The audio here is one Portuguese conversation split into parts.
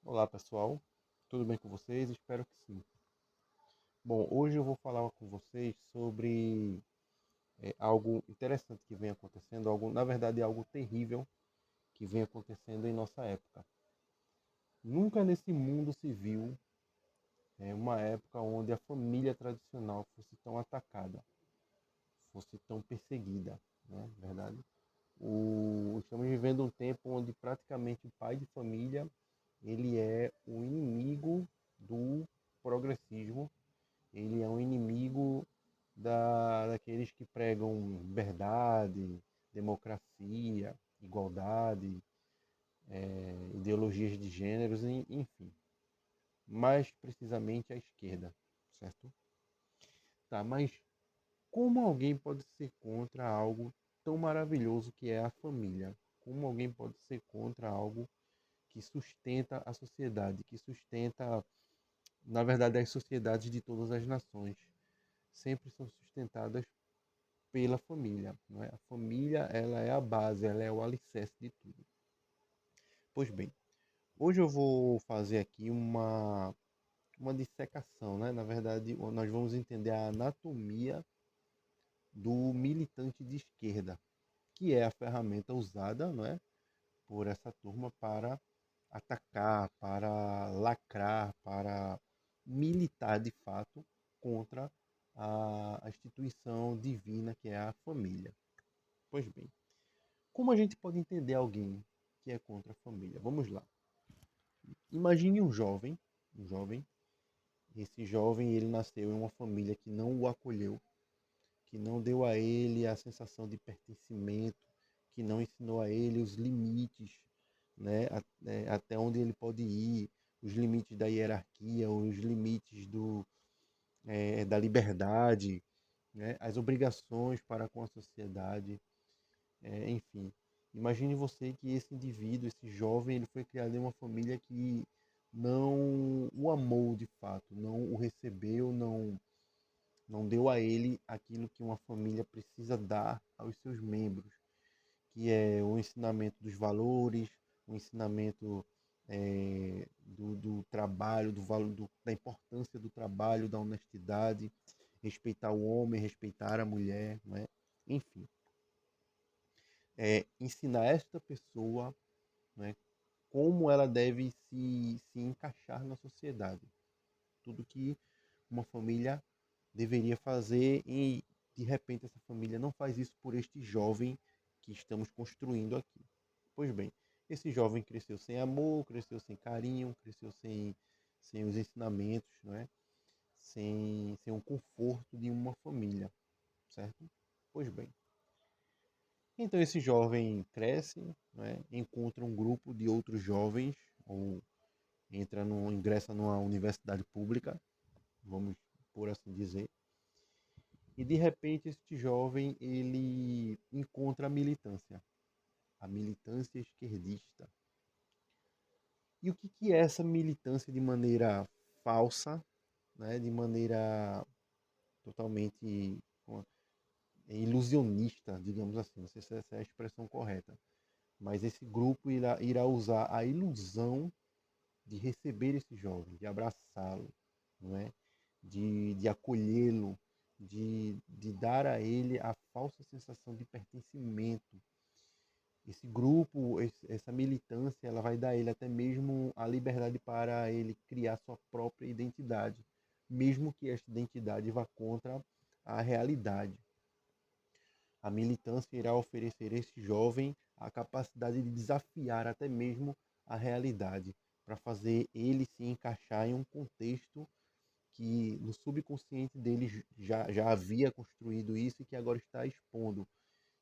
Olá pessoal, tudo bem com vocês? Espero que sim. Bom, hoje eu vou falar com vocês sobre algo interessante que vem acontecendo, na verdade algo terrível que vem acontecendo em nossa época. Nunca nesse mundo se viu uma época onde a família tradicional fosse tão atacada, fosse tão perseguida, né? Verdade? Estamos vivendo um tempo onde praticamente o pai de família ele é o inimigo do progressismo. Ele é um inimigo daqueles que pregam verdade, democracia, igualdade, ideologias de gêneros, enfim. Mais precisamente a esquerda, certo? Tá, mas como alguém pode ser contra algo tão maravilhoso que é a família? Como alguém pode ser contra algo que sustenta a sociedade, que sustenta, na verdade, as sociedades de todas as nações? Sempre são sustentadas pela família, não é? A família, ela é a base, ela é o alicerce de tudo. Pois bem, hoje eu vou fazer aqui uma dissecação, né? Na verdade, nós vamos entender a anatomia do militante de esquerda, que é a ferramenta usada, não é, por essa turma para atacar, para lacrar, para militar de fato contra a instituição divina que é a família. Pois bem, como a gente pode entender alguém que é contra a família? Vamos lá. Imagine um jovem, esse jovem ele nasceu em uma família que não o acolheu, que não deu a ele a sensação de pertencimento, que não ensinou a ele os limites, né, até onde ele pode ir, os limites da hierarquia, os limites da liberdade, né, as obrigações para com a sociedade. Enfim, imagine você que esse indivíduo, esse jovem, ele foi criado em uma família que não o amou de fato, não o recebeu, não deu a ele aquilo que uma família precisa dar aos seus membros, que é o ensinamento dos valores, o ensinamento do trabalho, da importância do trabalho, da honestidade, respeitar o homem, respeitar a mulher, né? Enfim, ensinar esta pessoa, né, como ela deve se encaixar na sociedade. Tudo que uma família deveria fazer e de repente essa família não faz isso por este jovem que estamos construindo aqui. Pois bem, esse jovem cresceu sem amor, cresceu sem carinho, cresceu sem os ensinamentos, não é? Sem o conforto de uma família, certo? Pois bem, então esse jovem cresce, né, encontra um grupo de outros jovens, ou ingressa numa universidade pública, vamos por assim dizer, e de repente este jovem ele encontra a militância esquerdista. E o que é essa militância de maneira falsa, né, de maneira totalmente ilusionista, digamos assim, não sei se essa é a expressão correta, mas esse grupo irá usar a ilusão de receber esse jovem, de abraçá-lo, não é? De acolhê-lo, de dar a ele a falsa sensação de pertencimento. Esse grupo, essa militância, ela vai dar a ele até mesmo a liberdade para ele criar sua própria identidade, mesmo que esta identidade vá contra a realidade. A militância irá oferecer a esse jovem a capacidade de desafiar até mesmo a realidade, para fazer ele se encaixar em um contexto que no subconsciente dele já havia construído isso e que agora está expondo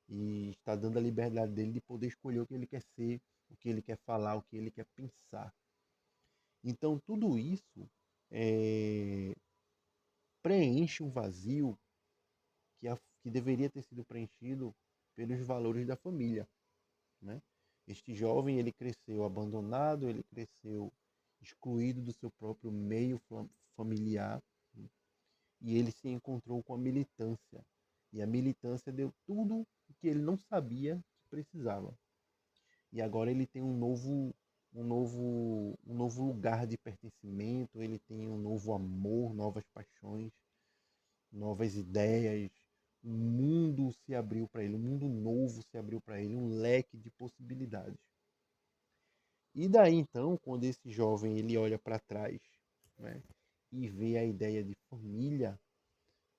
e está dando a liberdade dele de poder escolher o que ele quer ser, o que ele quer falar, o que ele quer pensar. Então tudo isso é, preenche um vazio que deveria ter sido preenchido pelos valores da família, né? Este jovem ele cresceu abandonado, ele cresceu excluído do seu próprio meio familiar, né? E ele se encontrou com a militância. E a militância deu tudo o que ele não sabia que precisava. E agora ele tem um novo lugar de pertencimento, ele tem um novo amor, novas paixões, novas ideias. Um mundo se abriu para ele, um mundo novo se abriu para ele, um leque de possibilidades. E daí então, quando esse jovem ele olha para trás, né, e vê a ideia de família,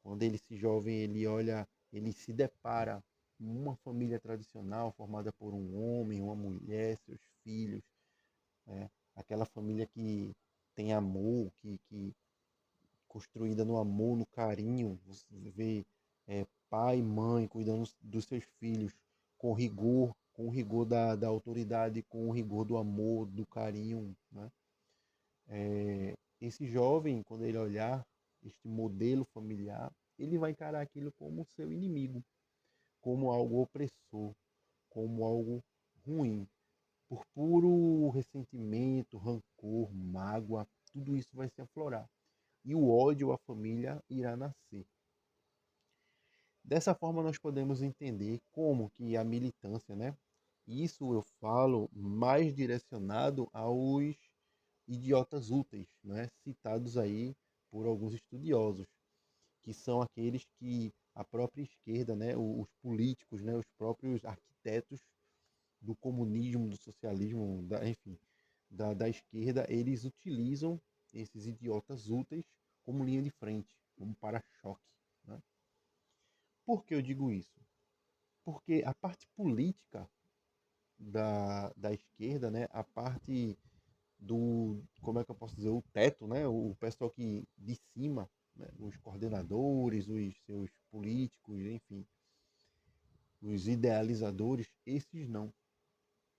quando esse jovem ele olha, ele se depara com uma família tradicional formada por um homem, uma mulher, seus filhos, né, aquela família que tem amor, que construída no amor, no carinho, você vê pai e mãe cuidando dos seus filhos com o rigor da autoridade, com o rigor do amor, do carinho, né? Esse jovem, quando ele olhar este modelo familiar, ele vai encarar aquilo como seu inimigo, como algo opressor, como algo ruim. Por puro ressentimento, rancor, mágoa, tudo isso vai se aflorar. E o ódio à família irá nascer. Dessa forma, nós podemos entender como que a militância, né? Isso eu falo mais direcionado aos idiotas úteis, né? Citados aí por alguns estudiosos, que são aqueles que a própria esquerda, né? Os políticos, né? Os próprios arquitetos do comunismo, do socialismo, enfim, da esquerda, eles utilizam esses idiotas úteis como linha de frente, como para-choque. Né? Por que eu digo isso? Porque a parte política da esquerda, né, a parte do, como é que eu posso dizer, o teto, né, o pessoal que de cima, né, os coordenadores, os seus políticos, enfim, os idealizadores, esses não.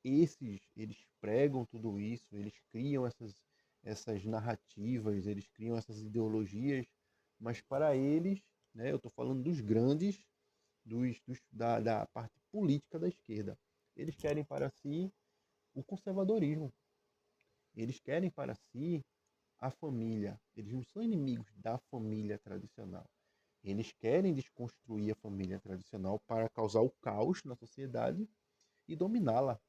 Esses, eles pregam tudo isso, eles criam essas narrativas, eles criam essas ideologias, mas para eles, né, eu estou falando dos grandes, da parte política da esquerda, eles querem para si o conservadorismo, eles querem para si a família, eles não são inimigos da família tradicional. Eles querem desconstruir a família tradicional para causar o caos na sociedade e dominá-la.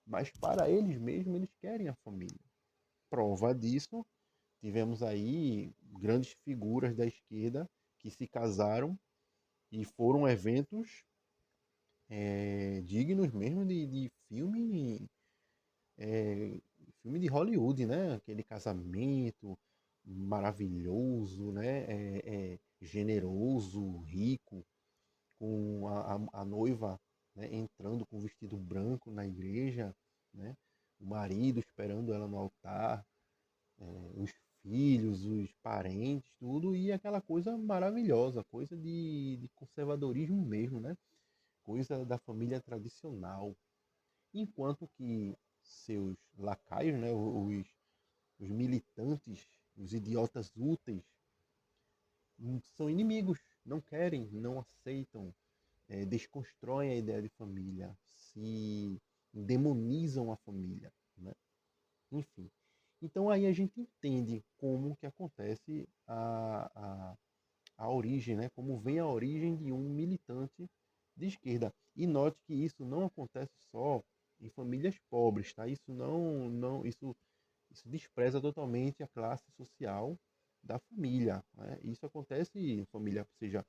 Mas para eles mesmos, eles querem a família. Prova disso, tivemos aí grandes figuras da esquerda que se casaram e foram eventos dignos mesmo de filme, filme de Hollywood, né? Aquele casamento maravilhoso, né? Generoso, rico, com a noiva, né, entrando com vestido branco na igreja, né? O marido esperando ela no altar, os filhos, os parentes, tudo, e aquela coisa maravilhosa, coisa de conservadorismo mesmo, né? Coisa da família tradicional. Enquanto que seus lacaios, né, os militantes, os idiotas úteis, são inimigos, não querem, não aceitam, desconstroem a ideia de família, se demonizam a família, né? Enfim. Então aí a gente entende como que acontece a origem, né? Como vem a origem de um militante de esquerda. E note que isso não acontece só em famílias pobres, tá? Isso despreza totalmente a classe social da família, né? Isso acontece em família, seja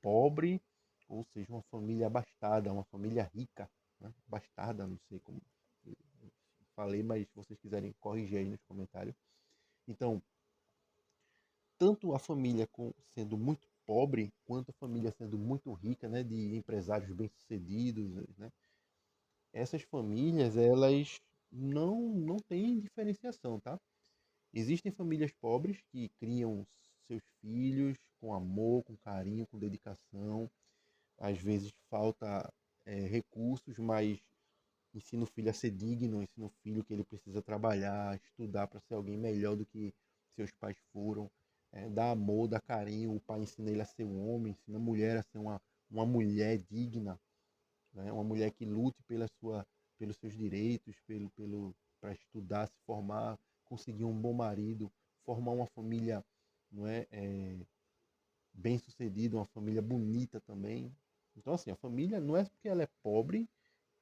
pobre ou seja uma família abastada, uma família rica, né? Bastarda, não sei como falei, mas se vocês quiserem corrigir aí nos comentários. Então, tanto a família sendo muito pobre, quanto a família sendo muito rica, né, de empresários bem-sucedidos, né, essas famílias, elas não têm diferenciação, tá? Existem famílias pobres que criam seus filhos com amor, com carinho, com dedicação. Às vezes falta recursos, mas ensina o filho a ser digno, ensina o filho que ele precisa trabalhar, estudar para ser alguém melhor do que seus pais foram, dá amor, dá carinho, o pai ensina ele a ser um homem, ensina a mulher a ser uma mulher digna, né? Uma mulher que lute pelos seus direitos, para estudar, se formar, conseguir um bom marido, formar uma família, não bem sucedida, uma família bonita também. Então assim, a família não é porque ela é pobre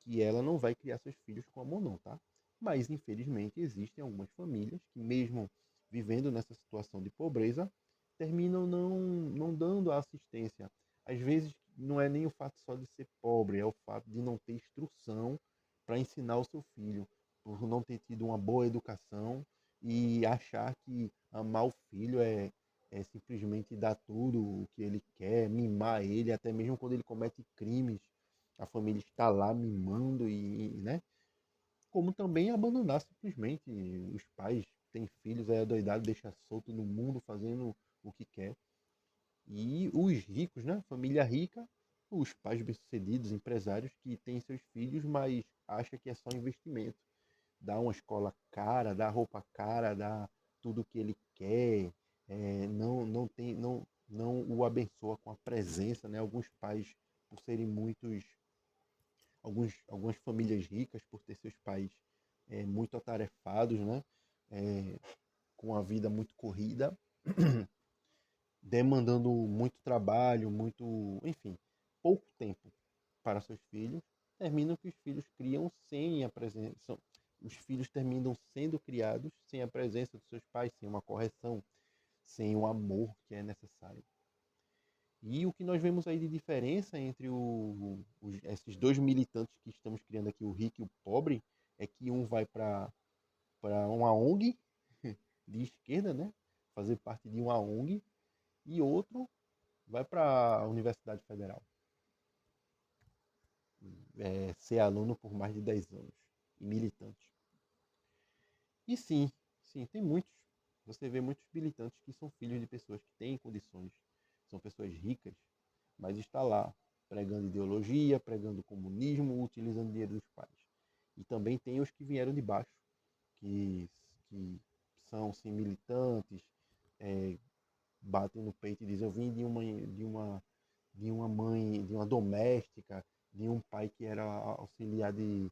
que ela não vai criar seus filhos com amor não, tá? Mas, infelizmente, existem algumas famílias que, mesmo vivendo nessa situação de pobreza, terminam não dando a assistência. Às vezes, não é nem o fato só de ser pobre, é o fato de não ter instrução para ensinar o seu filho, por não ter tido uma boa educação e achar que amar o filho é simplesmente dar tudo o que ele quer, mimar ele, até mesmo quando ele comete crimes, a família está lá mimando né? Como também abandonar simplesmente os pais têm filhos, é adoidado, deixa solto no mundo fazendo o que quer. E os ricos, né? Família rica, os pais bem-sucedidos, empresários que têm seus filhos, mas acha que é só investimento. Dá uma escola cara, dá roupa cara, dá tudo o que ele quer, não o abençoa com a presença, né? Alguns pais, por serem algumas famílias ricas, por ter seus pais muito atarefados, né? É, com a vida muito corrida, demandando muito trabalho, enfim, pouco tempo para seus filhos, terminam que os filhos criam sem a presença, os filhos terminam sendo criados sem a presença dos seus pais, sem uma correção, sem o amor que é necessário. E o que nós vemos aí de diferença entre esses dois militantes que estamos criando aqui, o rico e o pobre, é que um vai para uma ONG de esquerda, né? Fazer parte de uma ONG, e outro vai para a Universidade Federal, ser aluno por mais de 10 anos e militante. E sim, tem muitos. Você vê muitos militantes que são filhos de pessoas que têm condições, são pessoas ricas, mas está lá pregando ideologia, pregando comunismo, utilizando dinheiro dos pais. E também tem os que vieram de baixo, que são sim militantes, é, batem no peito e dizem: eu vim de uma mãe, de uma doméstica, de um pai que era auxiliar de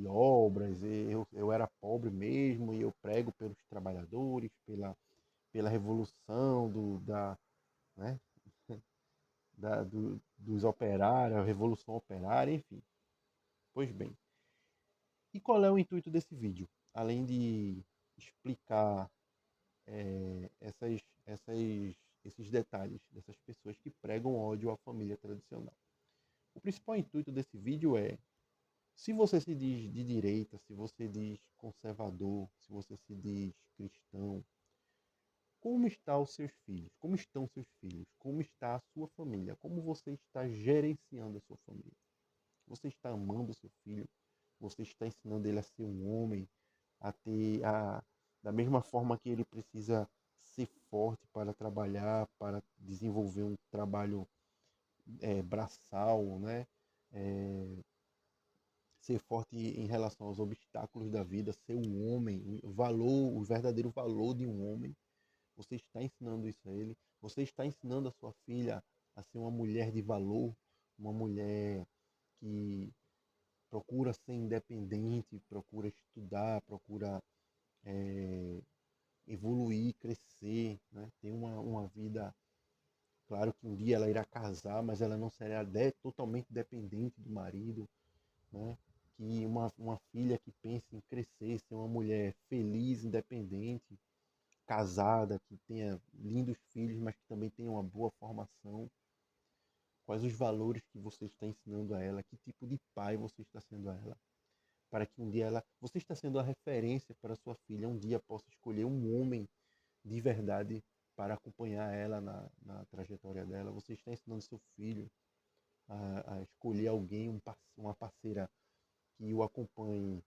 obras, eu era pobre mesmo e eu prego pelos trabalhadores, pela revolução né, dos operários, a revolução operária, enfim. Pois bem, e qual é o intuito desse vídeo? Além de explicar esses detalhes dessas pessoas que pregam ódio à família tradicional. O principal intuito desse vídeo é: se você se diz de direita, se você diz conservador, se você se diz cristão, como estão os seus filhos? Como estão seus filhos? Como está a sua família? Como você está gerenciando a sua família? Você está amando o seu filho? Você está ensinando ele a ser um homem, da mesma forma que ele precisa ser forte para trabalhar, para desenvolver um trabalho braçal, né? É, ser forte em relação aos obstáculos da vida, ser um homem, o verdadeiro valor de um homem. Você está ensinando isso a ele. Você está ensinando a sua filha a ser uma mulher de valor, uma mulher que procura ser independente, procura estudar, procura evoluir, crescer, né? Ter uma vida. Claro que um dia ela irá casar, mas ela não será totalmente dependente do marido, né? Que uma filha que pensa em crescer, ser uma mulher feliz, independente, casada, que tenha lindos filhos, mas que também tenha uma boa formação. Quais os valores que você está ensinando a ela? Que tipo de pai você está sendo a ela? Para que um dia você está sendo a referência para sua filha, um dia possa escolher um homem de verdade para acompanhar ela na trajetória dela. Você está ensinando seu filho a escolher alguém, uma parceira que o acompanhe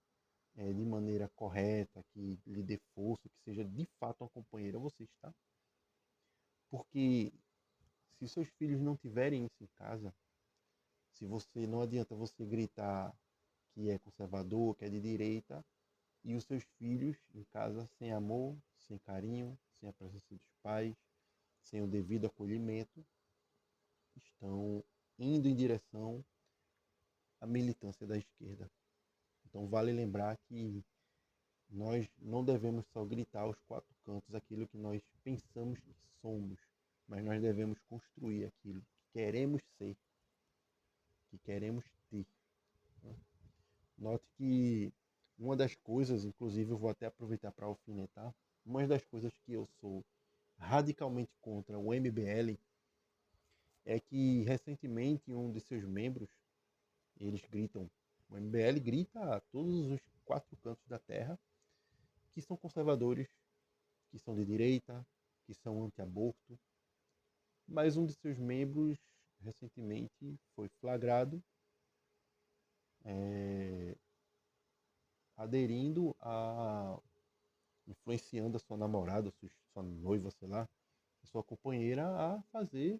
de maneira correta, que lhe dê força, que seja de fato uma companheira. Você está. Porque se seus filhos não tiverem isso em casa, se você não adianta você gritar que é conservador, que é de direita, e os seus filhos em casa sem amor, sem carinho, sem a presença dos pais, sem o devido acolhimento, estão indo em direção à militância da esquerda. Então vale lembrar que nós não devemos só gritar aos quatro cantos aquilo que nós pensamos que somos, mas nós devemos construir aquilo que queremos ser, que queremos ter. Né? Note que Uma das coisas, inclusive eu vou até aproveitar para alfinetar, uma das coisas que eu sou radicalmente contra o MBL é que recentemente um de seus membros, eles gritam, o MBL grita a todos os quatro cantos da terra que são conservadores, que são de direita, que são anti-aborto, mas um de seus membros recentemente foi flagrado é, aderindo a influenciando a sua namorada, sua noiva, sei lá, a sua companheira a fazer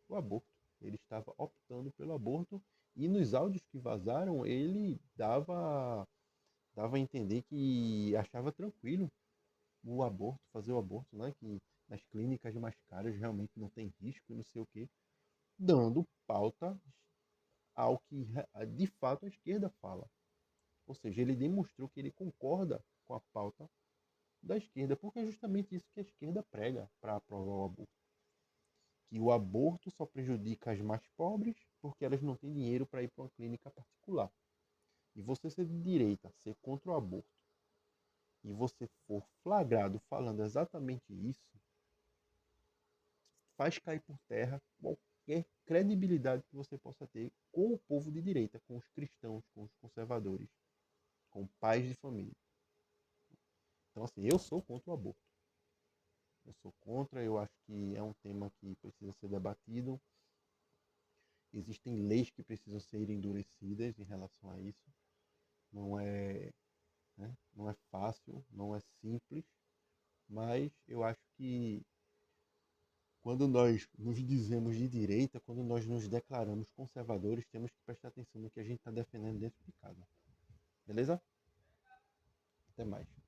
o aborto. Ele estava optando pelo aborto e nos áudios que vazaram ele dava a entender que achava tranquilo o aborto, fazer o aborto, né? Que nas clínicas mais caras realmente não tem risco e não sei o quê, dando pauta ao que de fato a esquerda fala. Ou seja, ele demonstrou que ele concorda com a pauta da esquerda, porque é justamente isso que a esquerda prega para aprovar o aborto. Que o aborto só prejudica as mais pobres porque elas não têm dinheiro para ir para uma clínica particular. E você ser de direita, ser contra o aborto, e você for flagrado falando exatamente isso, faz cair por terra qualquer credibilidade que você possa ter com o povo de direita, com os cristãos, com os conservadores, com pais de família. Então, assim, eu sou contra o aborto. Eu sou contra, eu acho que é um tema que precisa ser debatido. Existem leis que precisam ser endurecidas em relação a isso. Não é, né, não é fácil, não é simples, mas eu acho que quando nós nos dizemos de direita, quando nós nos declaramos conservadores, temos que prestar atenção no que a gente está defendendo dentro de casa. Beleza? Até mais.